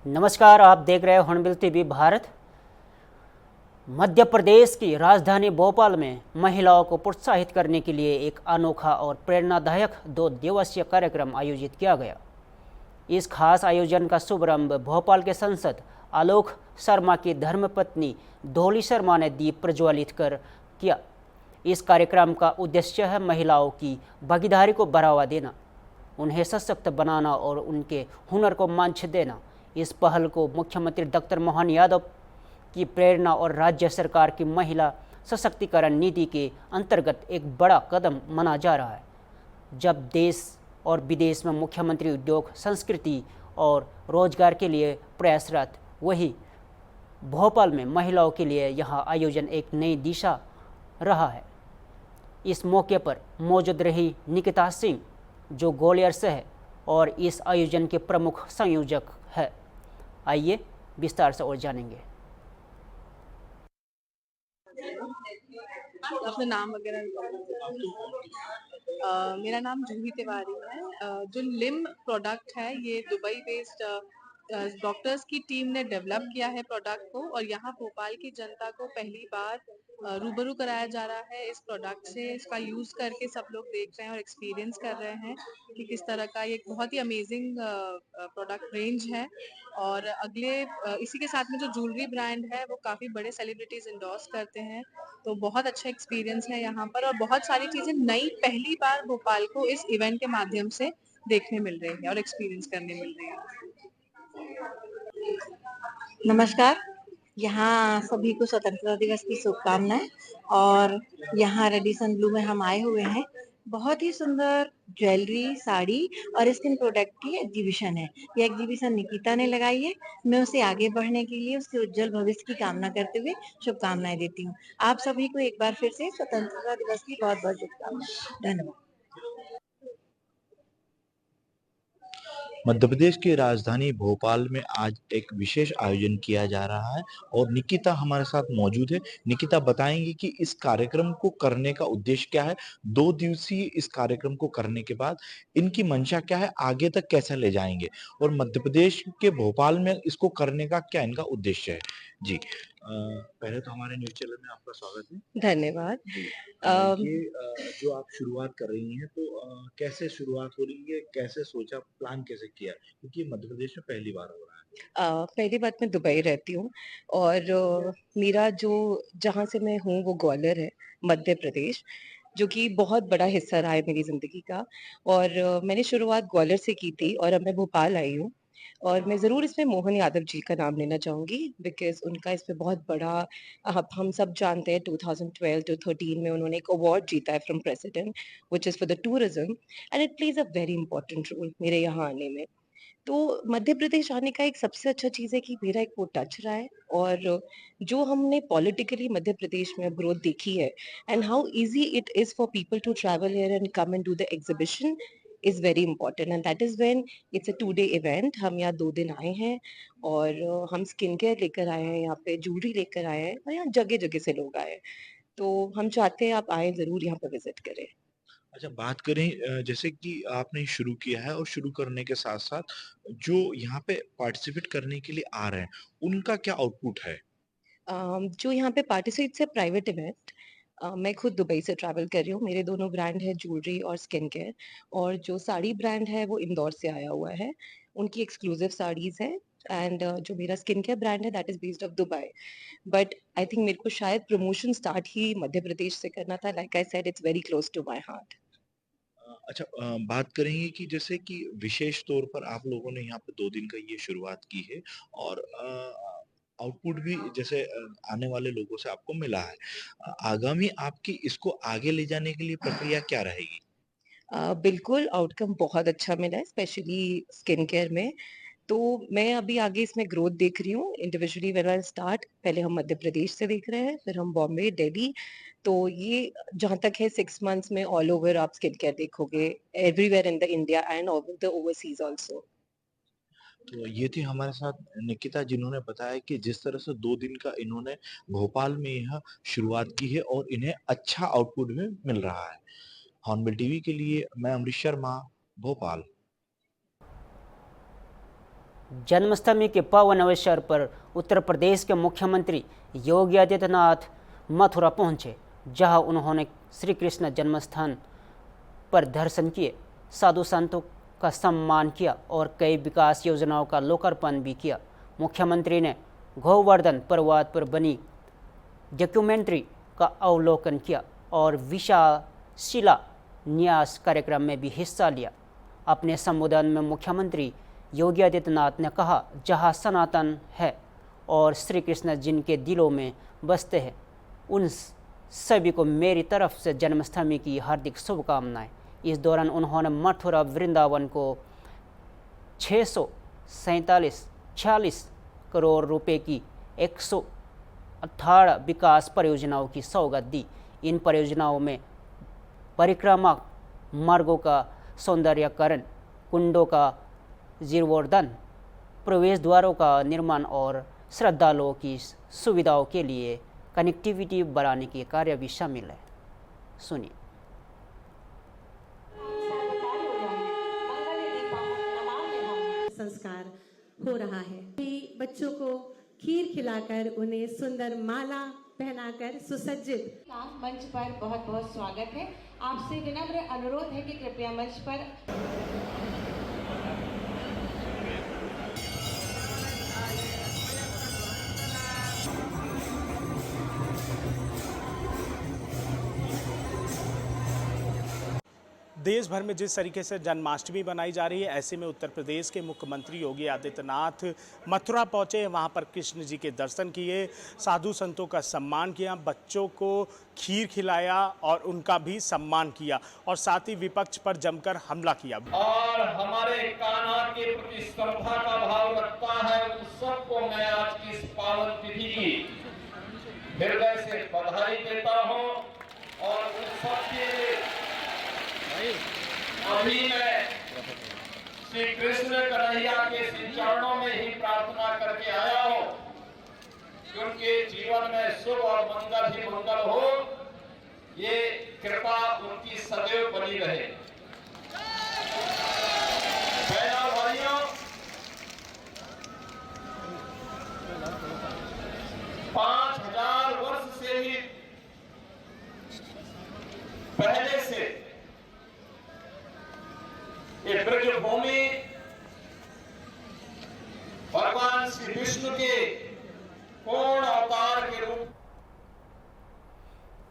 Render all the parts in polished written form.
नमस्कार, आप देख रहे हैं हॉर्नबिल टीवी भारत। मध्य प्रदेश की राजधानी भोपाल में महिलाओं को प्रोत्साहित करने के लिए एक अनोखा और प्रेरणादायक 2 दिवसीय कार्यक्रम आयोजित किया गया। इस खास आयोजन का शुभारंभ भोपाल के सांसद आलोक शर्मा की धर्मपत्नी डोली शर्मा ने दीप प्रज्वलित कर किया। इस कार्यक्रम का उद्देश्य है महिलाओं की भागीदारी को बढ़ावा देना, उन्हें सशक्त बनाना और उनके हुनर को मंच देना। इस पहल को मुख्यमंत्री डॉक्टर मोहन यादव की प्रेरणा और राज्य सरकार की महिला सशक्तिकरण नीति के अंतर्गत एक बड़ा कदम माना जा रहा है। जब देश और विदेश में मुख्यमंत्री उद्योग, संस्कृति और रोजगार के लिए प्रयासरत, वही भोपाल में महिलाओं के लिए यह आयोजन एक नई दिशा रहा है। इस मौके पर मौजूद रही निकिता सिंह, जो ग्वालियर से है और इस आयोजन के प्रमुख संयोजक है। आइए विस्तार से और जानेंगे। अपना नाम वगैरह मेरा नाम जूही तिवारी है। जो लिम प्रोडक्ट है ये दुबई बेस्ड डॉक्टर्स की टीम ने डेवलप किया है प्रोडक्ट को, और यहाँ भोपाल की जनता को पहली बार रूबरू कराया जा रहा है इस प्रोडक्ट से। इसका यूज करके सब लोग देख रहे हैं और एक्सपीरियंस कर रहे हैं कि किस तरह का ये बहुत ही अमेजिंग प्रोडक्ट रेंज है। और इसी के साथ में जो ज्वेलरी ब्रांड है वो काफी बड़े सेलिब्रिटीज इंडोर्स करते हैं। तो बहुत अच्छा एक्सपीरियंस है यहाँ पर, और बहुत सारी चीजें नई पहली बार भोपाल को इस इवेंट के माध्यम से देखने मिल रही है और एक्सपीरियंस करने मिल रही है। नमस्कार। यहाँ सभी को स्वतंत्रता दिवस की शुभकामनाएं। और यहाँ रेडिसन ब्लू में हम आए हुए हैं। बहुत ही सुंदर ज्वेलरी, साड़ी और स्किन प्रोडक्ट की एग्जीबिशन है। ये एग्जीबिशन निकिता ने लगाई है। मैं उसे आगे बढ़ने के लिए, उसके उज्जवल भविष्य की कामना करते हुए शुभकामनाएं देती हूँ। आप सभी को एक बार फिर से स्वतंत्रता दिवस की बहुत बहुत शुभकामनाएं। धन्यवाद। मध्य प्रदेश की राजधानी भोपाल में आज एक विशेष आयोजन किया जा रहा है और निकिता हमारे साथ मौजूद है। निकिता बताएंगी कि इस कार्यक्रम को करने का उद्देश्य क्या है, 2 दिवसीय इस कार्यक्रम को करने के बाद इनकी मंशा क्या है, आगे तक कैसे ले जाएंगे और मध्य प्रदेश के भोपाल में इसको करने का क्या इनका उद्देश्य है। जी, पहले तो हमारे न्यूज चैनल में आपका स्वागत है। धन्यवाद। जी, जो आप शुरुआत कर रही हैं तो कैसे शुरुआत हो रही है, कैसे सोचा, प्लान कैसे किया, क्योंकि मध्य प्रदेश में पहली बार हो रहा है। पहली बात, मैं दुबई रहती हूँ और मेरा जो जहाँ से मैं हूँ वो ग्वालियर है, मध्य प्रदेश, जो कि बहुत बड़ा हिस्सा रहा है मेरी जिंदगी का। और मैंने शुरुआत ग्वालियर से की थी और अब मैं भोपाल आई हूँ। और मैं ज़रूर इसमें मोहन यादव जी का नाम लेना चाहूँगी, बिकॉज़ उनका इसमें बहुत बड़ा, हम सब जानते हैं 2012 टू 13 में उन्होंने एक अवार्ड जीता है from president, which is for the tourism, and it plays a very important role मेरे यहाँ आने में। तो मध्य प्रदेश आने का एक सबसे अच्छा चीज़ है कि मेरा एक वो टच रहा है, और जो हमने पॉलिटिकली मध्य प्रदेश में ग्रोथ देखी है, and how easy it is for people to travel here and come and do the exhibition, is very important, and that is when it's a 2 day event. हम यहाँ 2 दिन आए हैं और हम स्किन केयर लेकर आए हैं, यहाँ पे ज्वेलरी लेकर आए हैं, और यहाँ जगह जगह से लोग आए हैं। तो हम चाहते हैं आप आए, जरूर यहाँ पे विजिट करें। अच्छा, बात करें जैसे कि आपने शुरू किया है और शुरू करने के साथ साथ जो यहाँ पे पार्टिसिपेट करने के लिए आ रहे हैं उनका क्या आउटपुट है। जो यहाँ पे पार्टिसिपेट्स है प्राइवेट इवेंट। मैं खुद दुबई से ट्रैवल कर रही हूँ। मेरे दोनों ब्रांड है, ज्वेलरी और स्किन केयर। और जो साड़ी ब्रांड है वो इंदौर से आया हुआ है, उनकी एक्सक्लूसिव साड़ीज है। एंड जो मेरा स्किन केयर ब्रांड है that is based of Dubai. But I think मेरे को शायद प्रमोशन स्टार्ट ही मध्य प्रदेश से करना था। Like I said, it's very close to my heart. अच्छा, बात करेंगे कि जैसे कि विशेष तौर पर आप लोगों ने यहाँ पे 2 दिन का ये शुरुआत की है और आउटपुट भी जैसे आने वाले लोगों से आपको मिला है। आगामी आपकी इसको आगे ले जाने के लिए प्रक्रिया क्या रहेगी। बिल्कुल, आउटकम बहुत अच्छा मिला है, स्पेशली स्किन केयर में। तो मैं अभी आगे इसमें ग्रोथ देख रही हूँ। इंडिविजुअली व्हेन आई स्टार्ट, पहले हम मध्य प्रदेश से देख रहे हैं, फिर हम बॉम्बे, दिल्ली। तो ये जहाँ तक है 6 मंथ्स में ऑल ओवर आप स्किन केयर देखोगे, everywhere in the India and over the overseas also. तो ये थी हमारे साथ निकिता, जिन्होंने बताया कि जिस तरह से 2 दिन का इन्होंने भोपाल में यह शुरुआत की है और इन्हें अच्छा आउटपुट भी मिल रहा है। हॉर्नबिल टीवी के लिए मैं अमरीश शर्मा, भोपाल। जन्माष्टमी के पावन अवसर पर उत्तर प्रदेश के मुख्यमंत्री योगी आदित्यनाथ मथुरा पहुंचे, जहां उन्होंने श्री कृष्ण जन्मस्थान पर दर्शन किए, साधु संतों का सम्मान किया और कई विकास योजनाओं का लोकार्पण भी किया। मुख्यमंत्री ने गोवर्धन पर्वत पर बनी डॉक्यूमेंट्री का अवलोकन किया और विशाल शिलान्यास कार्यक्रम में भी हिस्सा लिया। अपने संबोधन में मुख्यमंत्री योगी आदित्यनाथ ने कहा, जहां सनातन है और श्री कृष्ण जिनके दिलों में बसते हैं, उन सभी को मेरी तरफ से जन्माष्टमी की हार्दिक शुभकामनाएं। इस दौरान उन्होंने मथुरा वृंदावन को 647 करोड़ रुपए की 118 विकास परियोजनाओं की सौगात दी। इन परियोजनाओं में परिक्रमा मार्गों का सौंदर्यीकरण, कुंडों का जीर्णोद्धार, प्रवेश द्वारों का निर्माण और श्रद्धालुओं की सुविधाओं के लिए कनेक्टिविटी बढ़ाने के कार्य भी शामिल है। सुनिए। संस्कार हो रहा है। बच्चों को खीर खिलाकर उन्हें सुंदर माला पहनाकर सुसज्जित मंच पर बहुत बहुत स्वागत है। आपसे विनम्र अनुरोध है कि कृपया मंच पर देश भर में जिस तरीके से जन्माष्टमी बनाई जा रही है, ऐसे में उत्तर प्रदेश के मुख्यमंत्री योगी आदित्यनाथ मथुरा पहुंचे, वहां पर कृष्ण जी के दर्शन किए, साधु संतों का सम्मान किया, बच्चों को खीर खिलाया और उनका भी सम्मान किया और साथ ही विपक्ष पर जमकर हमला किया। और हमारे कान्हा के प्रति श्रद्धा का भाव रखता है, उन सबको मैं आज की इस पावन तिथि की हृदय से बधाई देता हूँ और उन सबके अभी मैं श्री कृष्ण कन्हैया के श्री चरणों में ही प्रार्थना करके आया हूँ कि उनके जीवन में शुभ और मंगल ही मंगल हो, ये कृपा उनकी सदैव बनी रहे। बहनों भाइयों, 5000 वर्ष से भी पहले से ये ब्रजभूमि भगवान श्री विष्णु के पूर्ण अवतार के रूप।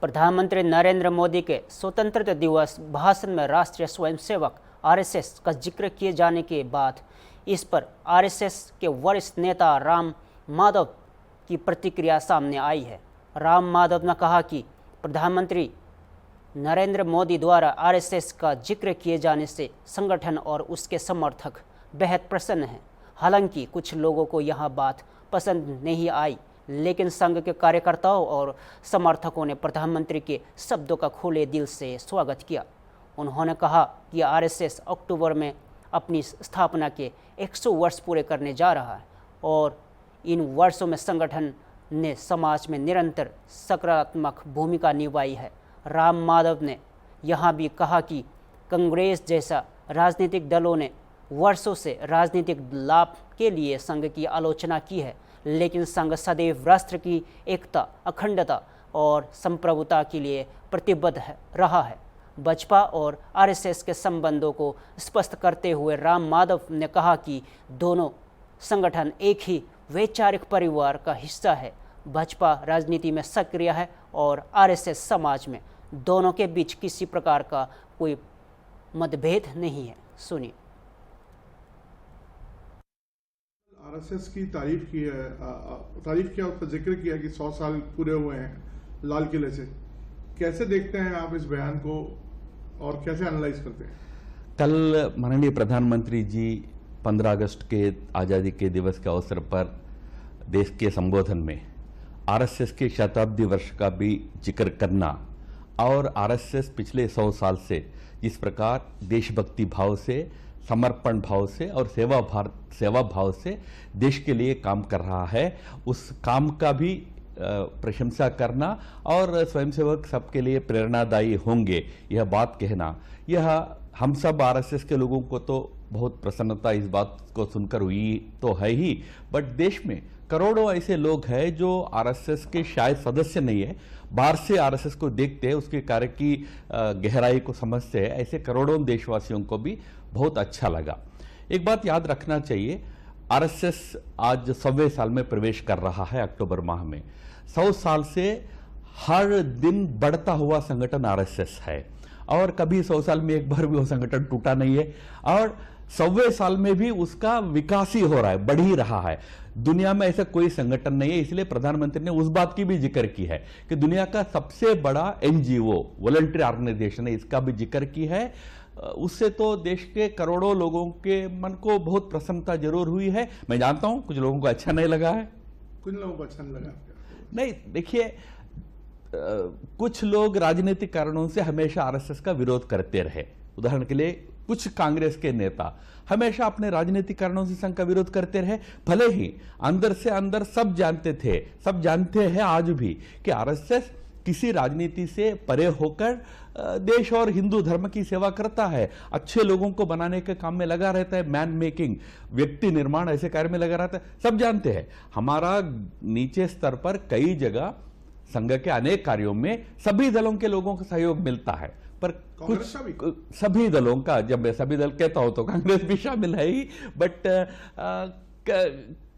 प्रधानमंत्री नरेंद्र मोदी के स्वतंत्रता दिवस भाषण में राष्ट्रीय स्वयंसेवक आरएसएस का जिक्र किए जाने के बाद इस पर आरएसएस के वरिष्ठ नेता राम माधव की प्रतिक्रिया सामने आई है। राम माधव ने कहा कि प्रधानमंत्री नरेंद्र मोदी द्वारा आरएसएस का जिक्र किए जाने से संगठन और उसके समर्थक बेहद प्रसन्न हैं। हालांकि कुछ लोगों को यह बात पसंद नहीं आई, लेकिन संघ के कार्यकर्ताओं और समर्थकों ने प्रधानमंत्री के शब्दों का खुले दिल से स्वागत किया। उन्होंने कहा कि आरएसएस अक्टूबर में अपनी स्थापना के 100 वर्ष पूरे करने जा रहा है और इन वर्षों में संगठन ने समाज में निरंतर सकारात्मक भूमिका निभाई है। राम माधव ने यहाँ भी कहा कि कांग्रेस जैसा राजनीतिक दलों ने वर्षों से राजनीतिक लाभ के लिए संघ की आलोचना की है, लेकिन संघ सदैव राष्ट्र की एकता, अखंडता और संप्रभुता के लिए प्रतिबद्ध रहा है। बसपा और आरएसएस के संबंधों को स्पष्ट करते हुए राम माधव ने कहा कि दोनों संगठन एक ही वैचारिक परिवार का हिस्सा है। बसपा राजनीति में सक्रिय है और आरएसएस समाज में। दोनों के बीच किसी प्रकार का कोई मतभेद नहीं है। सुनिए। आरएसएस की तारीफ किया, उसका जिक्र किया कि 100 साल पूरे हुए हैं लाल किले से। कैसे देखते हैं आप इस बयान को और कैसे एनालाइज करते हैं? कल माननीय प्रधानमंत्री जी 15 अगस्त के आज़ादी के दिवस के अवसर पर देश के संबोधन में आरएसएस के शताब्दी वर्ष का भी जिक्र करना और आरएसएस पिछले 100 साल से जिस प्रकार देशभक्ति भाव से, समर्पण भाव से और सेवा भाव से देश के लिए काम कर रहा है, उस काम का भी प्रशंसा करना और स्वयंसेवक सबके लिए प्रेरणादायी होंगे, यह बात कहना, यह हम सब आरएसएस के लोगों को तो बहुत प्रसन्नता इस बात को सुनकर हुई तो है ही, बट देश में करोड़ों ऐसे लोग हैं जो आरएसएस के शायद सदस्य नहीं है, बाहर से आरएसएस को देखते हैं, उसके कार्य की गहराई को समझते हैं। ऐसे करोड़ों देशवासियों को भी बहुत अच्छा लगा। एक बात याद रखना चाहिए, आरएसएस आज 100वें साल में प्रवेश कर रहा है अक्टूबर माह में। 100 साल से हर दिन बढ़ता हुआ संगठन आरएसएस है और कभी 100 साल में एक बार भी वो संगठन टूटा नहीं है और 100वें साल में भी उसका विकास ही हो रहा है, बढ़ ही रहा है। दुनिया में ऐसा कोई संगठन नहीं है, इसलिए प्रधानमंत्री ने उस बात की भी जिक्र की है कि दुनिया का सबसे बड़ा एनजीओ वॉलंटरी ऑर्गेनाइजेशन है, इसका भी जिक्र की है। उससे तो देश के करोड़ों लोगों के मन को बहुत प्रसन्नता जरूर हुई है। मैं जानता हूं कुछ लोगों को अच्छा नहीं लगा है, कुछ लोगों को अच्छा नहीं लगा। नहीं, देखिए कुछ लोग राजनीतिक कारणों से हमेशा आरएसएस का विरोध करते रहे। उदाहरण के लिए कुछ कांग्रेस के नेता हमेशा अपने राजनीतिक कारणों से संघ का विरोध करते रहे, भले ही अंदर से अंदर सब जानते थे, सब जानते हैं आज भी कि आरएसएस किसी राजनीति से परे होकर देश और हिंदू धर्म की सेवा करता है, अच्छे लोगों को बनाने के काम में लगा रहता है, मैन मेकिंग, व्यक्ति निर्माण ऐसे कार्य में लगा रहता है, सब जानते हैं। हमारा नीचे स्तर पर कई जगह संघ के अनेक कार्यों में सभी दलों के लोगों का सहयोग मिलता है, पर कुछ सभी दलों का, जब मैं सभी दल कहता हूं तो कांग्रेस भी शामिल है ही, बट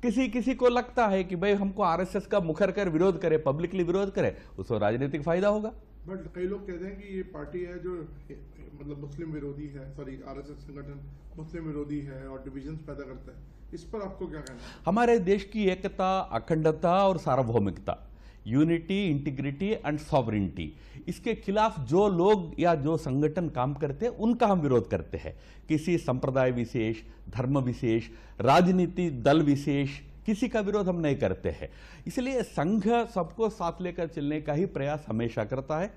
किसी को लगता है कि भाई हमको आरएसएस का मुखर कर विरोध करे, पब्लिकली विरोध करे, उसको राजनीतिक फायदा होगा। बट कई लोग कहते हैं कि ये पार्टी है जो मतलब मुस्लिम विरोधी है, सॉरी आरएसएस संगठन मुस्लिम विरोधी है और डिविजन्स पैदा करता है, इस पर आपको क्या कहना है? हमारे देश की एकता, अखंडता और सार्वभौमिकता, यूनिटी, इंटीग्रिटी एंड सॉवरेनिटी, इसके खिलाफ जो लोग या जो संगठन काम करते हैं उनका हम विरोध करते हैं। किसी संप्रदाय विशेष, धर्म विशेष, राजनीति दल विशेष, किसी का विरोध हम नहीं करते हैं। इसलिए संघ सबको साथ लेकर चलने का ही प्रयास हमेशा करता है।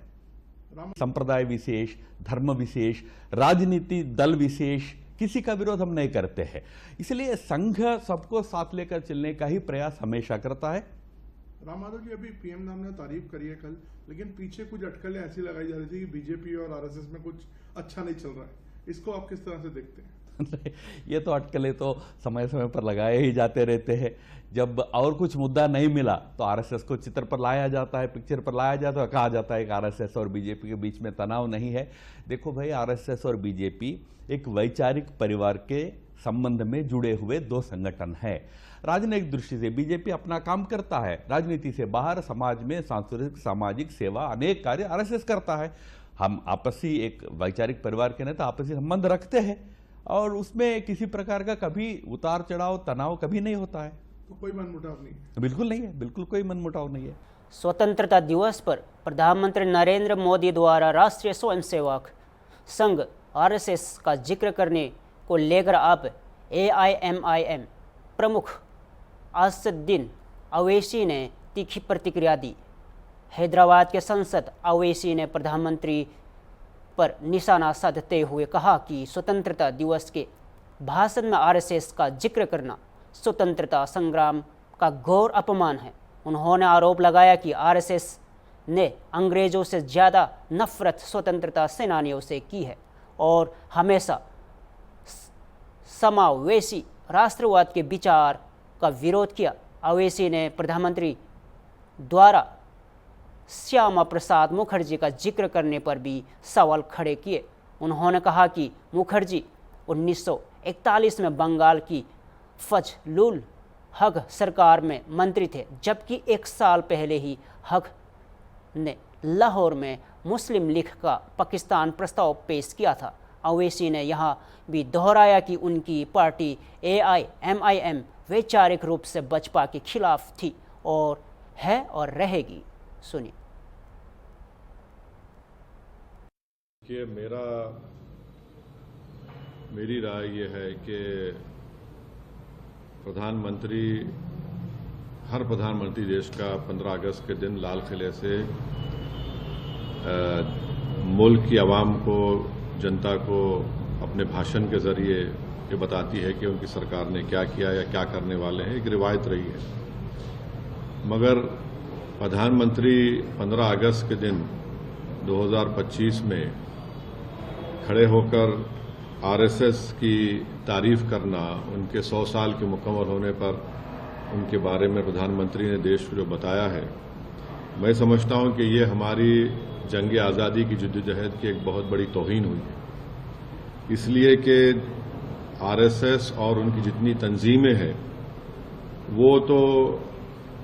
संप्रदाय विशेष, धर्म विशेष, राजनीति दल विशेष, किसी का विरोध हम नहीं करते हैं। इसलिए संघ सबको साथ लेकर चलने का ही प्रयास हमेशा करता है। राम माधव जी, अभी पीएम साहब ने तारीफ करी है कल, लेकिन पीछे कुछ अटकलें ऐसी लगाई जा रही थी कि बीजेपी और आरएसएस में कुछ अच्छा नहीं चल रहा है, इसको आप किस तरह से देखते हैं? ये तो अटकलें तो समय समय पर लगाए ही जाते रहते हैं। जब और कुछ मुद्दा नहीं मिला तो आरएसएस को चित्र पर लाया जाता है, पिक्चर पर लाया जाता है, कहा जाता है कि आरएसएस और बीजेपी के बीच में तनाव नहीं है। देखो भाई, आरएसएस और बीजेपी एक वैचारिक परिवार के संबंध में जुड़े हुए दो संगठन हैं। राजनीतिक दृष्टि से बीजेपी अपना काम करता है, राजनीति से बाहर समाज में सांस्कृतिक सामाजिक सेवा अनेक कार्य आरएसएस करता है। हम आपसी एक वैचारिक परिवार के नेता आपसी संबंध रखते हैं और उसमें किसी प्रकार का कभी उतार चढ़ाव, तनाव कभी नहीं होता है। तो कोई मनमुटाव नहीं है? बिल्कुल नहीं है, बिल्कुल कोई मनमुटाव नहीं है। स्वतंत्रता दिवस पर प्रधानमंत्री नरेंद्र मोदी द्वारा राष्ट्रीय स्वयंसेवक संघ आरएसएस का जिक्र करने को लेकर अब एआईएमआईएम प्रमुख असदुद्दीन अवैसी ने तीखी प्रतिक्रिया दी। हैदराबाद के सांसद अवैसी ने प्रधानमंत्री पर निशाना साधते हुए कहा कि स्वतंत्रता दिवस के भाषण में आरएसएस का जिक्र करना स्वतंत्रता संग्राम का घोर अपमान है। उन्होंने आरोप लगाया कि आरएसएस ने अंग्रेजों से ज़्यादा नफरत स्वतंत्रता सेनानियों से की है और हमेशा समावेशी राष्ट्रवाद के विचार का विरोध किया। अवैसी ने प्रधानमंत्री द्वारा श्यामा प्रसाद मुखर्जी का जिक्र करने पर भी सवाल खड़े किए। उन्होंने कहा कि मुखर्जी 1941 में बंगाल की फजलुल हक सरकार में मंत्री थे, जबकि एक साल पहले ही हक ने लाहौर में मुस्लिम लीग का पाकिस्तान प्रस्ताव पेश किया था। अवैसी ने यहाँ भी दोहराया कि उनकी पार्टी एआईएमआईएम वैचारिक रूप से बसपा के खिलाफ थी और है और रहेगी। सुनिए। कि मेरी राय ये है कि हर प्रधानमंत्री देश का 15 अगस्त के दिन लाल किले से मुल्क की आवाम को, जनता को अपने भाषण के जरिए ये बताती है कि उनकी सरकार ने क्या किया या क्या करने वाले हैं। एक रिवायत रही है, मगर प्रधानमंत्री 15 अगस्त के दिन 2025 में खड़े होकर आरएसएस की तारीफ करना, उनके 100 साल के मुकम्मल होने पर उनके बारे में प्रधानमंत्री ने देश को जो बताया है, मैं समझता हूं कि ये हमारी जंग आज़ादी की जद्दोजहद की एक बहुत बड़ी तौहीन हुई है। इसलिए कि आरएसएस और उनकी जितनी तंजीमें हैं वो तो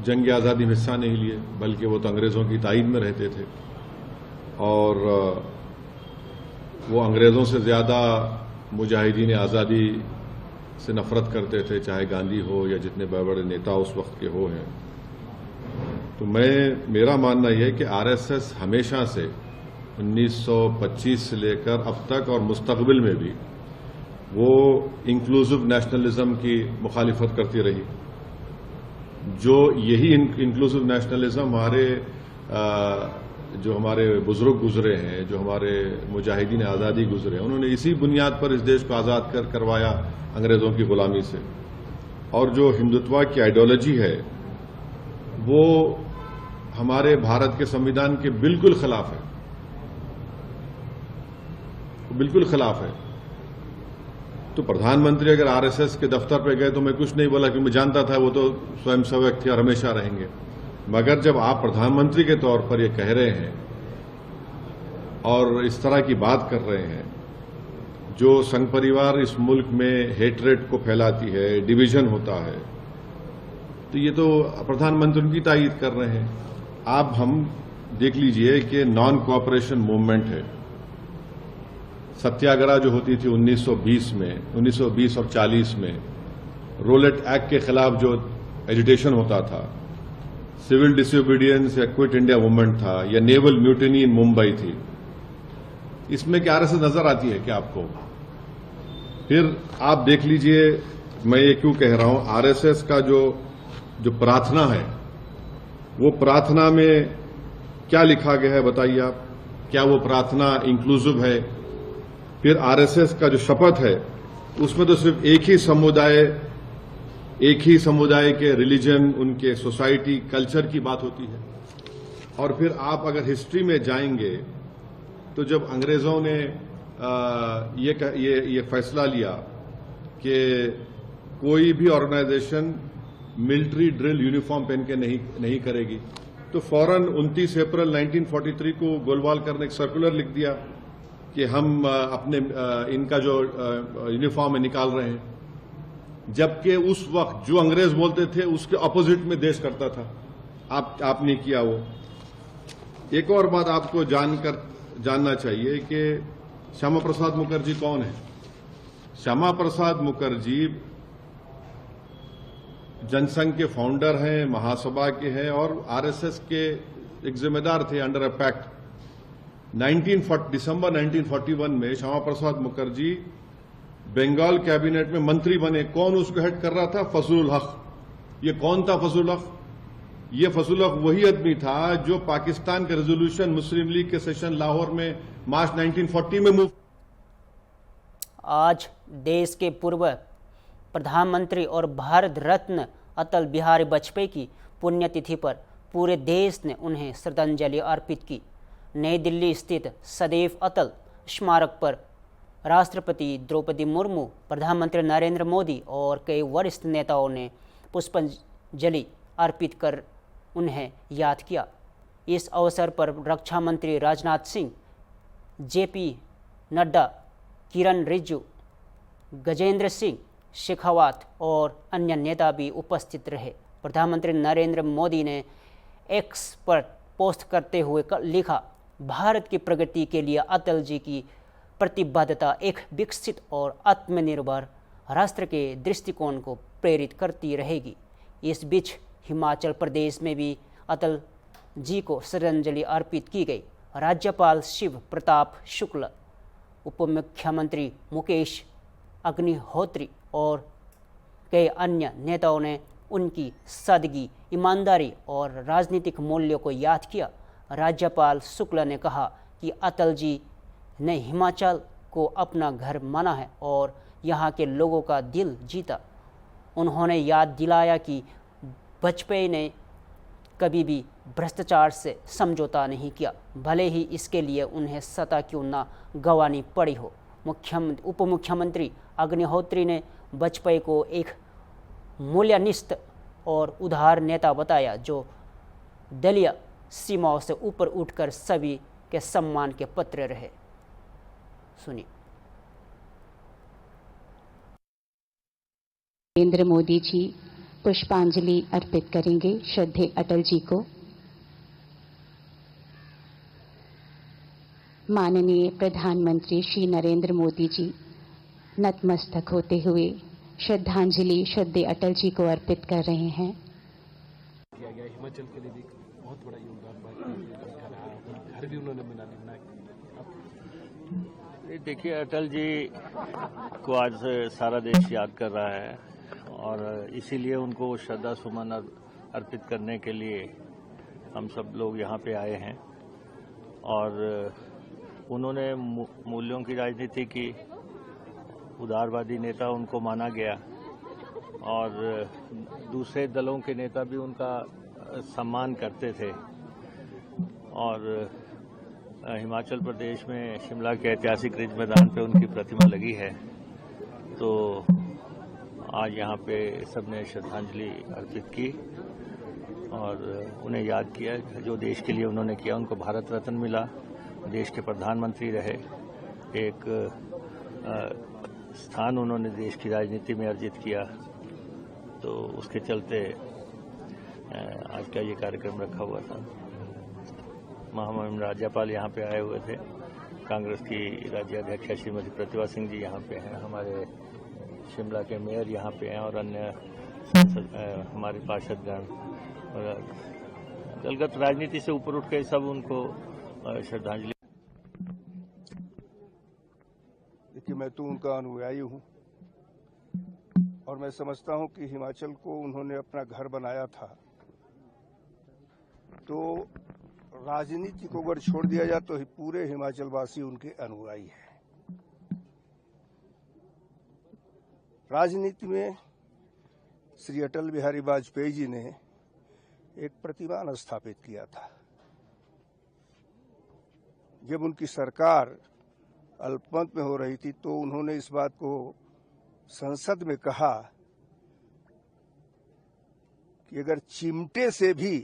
जंग आज़ादी में हिस्सा नहीं लिए, बल्कि वो तो अंग्रेज़ों की तायीद में रहते थे और वो अंग्रेज़ों से ज़्यादा मुजाहिदीन आज़ादी से नफरत करते थे, चाहे गांधी हो या जितने बड़े बड़े नेता उस वक्त के हो हैं। तो मेरा मानना यह है कि आरएसएस हमेशा से 1925 से लेकर अब तक और मुस्तकबिल में भी वो इंक्लूसिव नेशनलिज्म की मुखालिफत करती रही। जो यही इंक्लूसिव नेशनलिज्म जो हमारे बुजुर्ग गुजरे हैं, जो हमारे मुजाहिदीन आज़ादी गुजरे हैं, उन्होंने इसी बुनियाद पर इस देश को आज़ाद करवाया अंग्रेज़ों की गुलामी से। और जो हिंदुत्व की आइडियोलॉजी है वो हमारे भारत के संविधान के बिल्कुल खिलाफ है, बिल्कुल खिलाफ है। तो प्रधानमंत्री अगर आरएसएस के दफ्तर पर गए तो मैं कुछ नहीं बोला, क्योंकि मैं जानता था वो तो स्वयंसेवक थे और हमेशा रहेंगे। मगर जब आप प्रधानमंत्री के तौर पर ये कह रहे हैं और इस तरह की बात कर रहे हैं, जो संघ परिवार इस मुल्क में हेटरेट को फैलाती है, डिवीजन होता है, तो ये तो प्रधानमंत्री उनकी तायीद कर रहे हैं। आप हम देख लीजिए कि नॉन कोऑपरेशन मूवमेंट है। सत्याग्रह जो होती थी 1920 और 40 में, रोलेट एक्ट के खिलाफ जो एजिटेशन होता था, सिविल डिसोबीडियंस या क्विट इंडिया मूवमेंट था, या नेवल म्यूटिनी इन मुंबई थी, इसमें क्या आरएसएस नजर आती है क्या आपको? फिर आप देख लीजिए, मैं ये क्यों कह रहा हूं, आरएसएस का जो प्रार्थना है, वो प्रार्थना में क्या लिखा गया है बताइए आप? क्या वो प्रार्थना इंक्लूसिव है? फिर आरएसएस का जो शपथ है उसमें तो सिर्फ एक ही समुदाय के रिलीजन, उनके सोसाइटी, कल्चर की बात होती है। और फिर आप अगर हिस्ट्री में जाएंगे तो जब अंग्रेजों ने ये फैसला लिया कि कोई भी ऑर्गेनाइजेशन मिलिट्री ड्रिल यूनिफॉर्म पहन के नहीं करेगी, तो फौरन 29 अप्रैल 1943 को गोलवालकर ने एक सर्कुलर लिख दिया कि हम अपने इनका जो यूनिफॉर्म है निकाल रहे हैं। जबकि उस वक्त जो अंग्रेज बोलते थे उसके अपोजिट में देश करता था। आपने किया वो। एक और बात आपको जानना चाहिए कि श्यामा प्रसाद मुखर्जी कौन है। श्यामा प्रसाद मुखर्जी जनसंघ के फाउंडर हैं, महासभा के हैं और आरएसएस के एक जिम्मेदार थे अंडर अ पैक्ट। दिसंबर 1941 में श्यामा प्रसाद मुखर्जी बंगाल कैबिनेट में मंत्री बने। कौन उसको हेड कर रहा था? फजलुल हक। ये कौन था फजलुल हक? ये फजलुल हक वही आदमी था जो पाकिस्तान के रेजोल्यूशन मुस्लिम लीग के सेशन लाहौर में मार्च 1940 में मूव। आज देश के पूर्व प्रधानमंत्री और भारत रत्न अटल बिहारी वाजपेयी की पुण्यतिथि पर पूरे देश ने उन्हें श्रद्धांजलि अर्पित की। नई दिल्ली स्थित सदैव अटल स्मारक पर राष्ट्रपति द्रौपदी मुर्मू, प्रधानमंत्री नरेंद्र मोदी और कई वरिष्ठ नेताओं ने पुष्पांजलि अर्पित कर उन्हें याद किया। इस अवसर पर रक्षा मंत्री राजनाथ सिंह, जेपी नड्डा, किरण रिजिजू, गजेंद्र सिंह शेखावत और अन्य नेता भी उपस्थित रहे। प्रधानमंत्री नरेंद्र मोदी ने एक्स पर पोस्ट करते हुए लिखा, भारत की प्रगति के लिए अटल जी की प्रतिबद्धता एक विकसित और आत्मनिर्भर राष्ट्र के दृष्टिकोण को प्रेरित करती रहेगी। इस बीच हिमाचल प्रदेश में भी अटल जी को श्रद्धांजलि अर्पित की गई। राज्यपाल शिव प्रताप शुक्ल, उप मुख्यमंत्री मुकेश अग्निहोत्री और कई अन्य नेताओं ने उनकी सादगी, ईमानदारी और राजनीतिक मूल्यों को याद किया। राज्यपाल शुक्ल ने कहा कि अटल जी ने हिमाचल को अपना घर माना है और यहाँ के लोगों का दिल जीता। उन्होंने याद दिलाया कि वाजपेयी ने कभी भी भ्रष्टाचार से समझौता नहीं किया, भले ही इसके लिए उन्हें सत्ता क्यों ना गंवानी पड़ी हो। उप मुख्यमंत्री अग्निहोत्री ने वाजपेयी को एक मूल्यनिष्ठ और उदार नेता बताया जो दलीय सीमाओं से ऊपर उठकर सभी के सम्मान के पात्र रहे। सुनिए। नरेंद्र मोदी जी पुष्पांजलि अर्पित करेंगे श्रद्धेय अटल जी को। माननीय प्रधानमंत्री श्री नरेंद्र मोदी जी नतमस्तक होते हुए श्रद्धांजलि श्रद्धेय अटल जी को अर्पित कर रहे हैं। हिमाचल के लिए भी बहुत बड़ा योगदान घर भी उन्होंने बना। देखिए, अटल जी को आज सारा देश याद कर रहा है और इसीलिए उनको श्रद्धा सुमन अर्पित करने के लिए हम सब लोग यहाँ पे आए हैं। और उन्होंने मूल्यों की राजनीति की, उदारवादी नेता उनको माना गया और दूसरे दलों के नेता भी उनका सम्मान करते थे। और हिमाचल प्रदेश में शिमला के ऐतिहासिक रिज मैदान पे उनकी प्रतिमा लगी है, तो आज यहाँ पे सबने श्रद्धांजलि अर्पित की और उन्हें याद किया। जो देश के लिए उन्होंने किया, उनको भारत रत्न मिला, देश के प्रधानमंत्री रहे, एक स्थान उन्होंने देश की राजनीति में अर्जित किया, तो उसके चलते आज का ये कार्यक्रम रखा हुआ था। महामहिम राज्यपाल यहाँ पे आए हुए थे, कांग्रेस की राज्याध्यक्षा श्रीमती प्रतिभा सिंह जी यहाँ पे हैं, हमारे शिमला के मेयर यहाँ पे हैं और अन्य हमारे पार्षदगण और दलगत राजनीति से ऊपर उठ के सब उनको श्रद्धांजलि। देखिए, मैं तो उनका अनुयायी हूँ और मैं समझता हूँ कि हिमाचल को उन्होंने अपना घर बनाया था, तो राजनीति को अगर छोड़ दिया जाए तो पूरे हिमाचल वासी उनके अनुयायी हैं। राजनीति में श्री अटल बिहारी वाजपेयी जी ने एक प्रतिमान स्थापित किया था। जब उनकी सरकार अल्पमत में हो रही थी तो उन्होंने इस बात को संसद में कहा कि अगर चिमटे से भी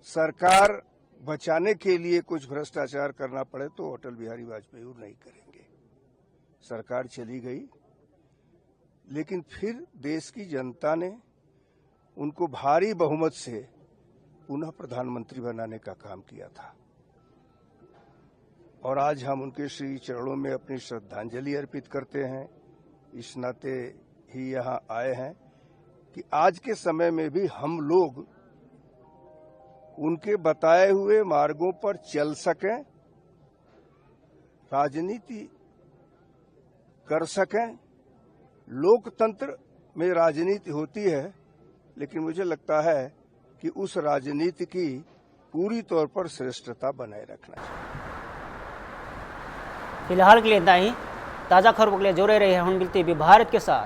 सरकार बचाने के लिए कुछ भ्रष्टाचार करना पड़े तो अटल बिहारी वाजपेयी नहीं करेंगे। सरकार चली गई, लेकिन फिर देश की जनता ने उनको भारी बहुमत से पुनः प्रधानमंत्री बनाने का काम किया था और आज हम उनके श्री चरणों में अपनी श्रद्धांजलि अर्पित करते हैं। इस नाते ही यहाँ आए हैं कि आज के समय में भी हम लोग उनके बताए हुए मार्गों पर चल सकें, राजनीति कर सकें। लोकतंत्र में राजनीति होती है, लेकिन मुझे लगता है कि उस राजनीति की पूरी तौर पर श्रेष्ठता बनाए रखना चाहिए। फिलहाल के लिए इतना ही। ताज़ा खबरों के लिए जुड़े रहे हैं हुन बिल टीवी भारत के साथ।